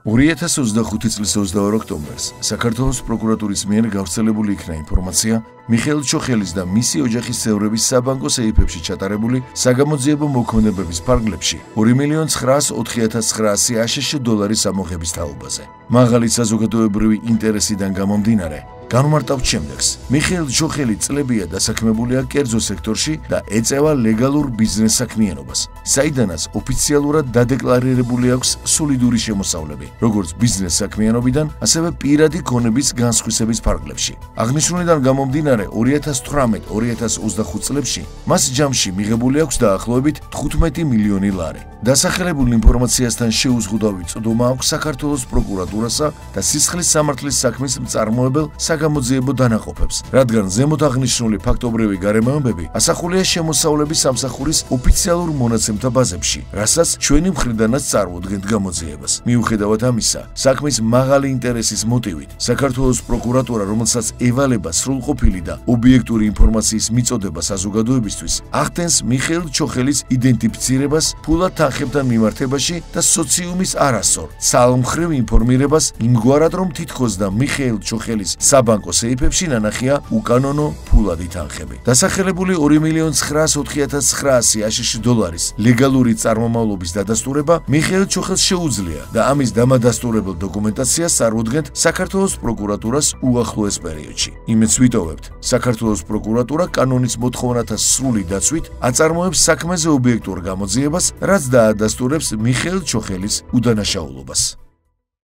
2025 წლის 22 ოქტომბერს საქართველოს პროკურატურის მიერ გავრცელებული იქნა ინფორმაცია მიხეილ ჩოხელის და მისი ოჯახის წევრების საბანკო სეიფებში ჩატარებული საგამოძიებო მოქმედებების ფარგლებში 2.904.900 აშშ დოლარის ამოღების თაობაზე. მაღალი საზოგადოებრივი ინტერესიდან გამომდინარე, განმარტავთ შემდეგს. მიხეილ ჩოხელი წლებია დასაქმებულია კერძო სექტორში და ეწევა ლეგალურ ბიზნეს საქმიანობას, საიდანაც ოფიციალურად დადეკლარირებული აქვს სოლიდური შემოსავლები, როგორც ბიზნეს საქმიანობიდან, ასევე პირადი ქონების განსხვისების ფარგლებში. აღნიშნულიდან გამომდინარე 2018-2025 წლებში მას ჯამში მიღებული აქვს დაახლოებით 15 მილიონი ლარი. დასახელებულ ინფორმაციასთან შეუზღუდავი წვდომა აქვს საქართველოს პროკურატურასა და სისხლის სამართლის საქმის მწარმოებელ საგამოძიებო დანაყოფებს, რადგან ზემოთ აღნიშნული ფაქტობრივი გარემოებები ასახულია შემოსავლების სამსახურის ოფიციალურ მონაცემთა ბაზებში, რასაც ჩვენი მხრიდანაც წარმოადგენთ გამოძიებას. მიუხედავად ამისა, საქმის მაღალი ინტერესის მოტივით, საქართველოს პროკურატურა, რომელსაც ევალება სრულყოფილი და ობიექტური ინფორმაციის მიწოდება საზოგადოებისთვის, ახდენს მიხეილ ჩოხელის იდენტიფიცირებას ფულად თანხებთან მიმართებაში და სოციუმის არასწორ, ცალმხრივ ინფორმირებას იმგვარად, რომ თითქოს და მიხეილ ჩოხელის საბანკო სეიფებში ნანახია უკანონო ფულადი თანხები. დასახელებული 2.904.900 აშშ დოლარის ლეგალური წარმომავლობის დადასტურება მიხეილ ჩოხელს შეუძლია და ამის დამადასტურებელ დოკუმენტაციას წარმოადგენთ საქართველოს პროკურატურას უახლოეს პერიოდში. იმედს ვიტოვებთ, საქართველოს პროკურატურა კანონის მოთხოვნათა სრული დაცვით აწარმოებს საქმეზე ობიექტურ გამოძიებას, რაც დაადასტურებს მიხეილ ჩოხელის უდანაშაულობას.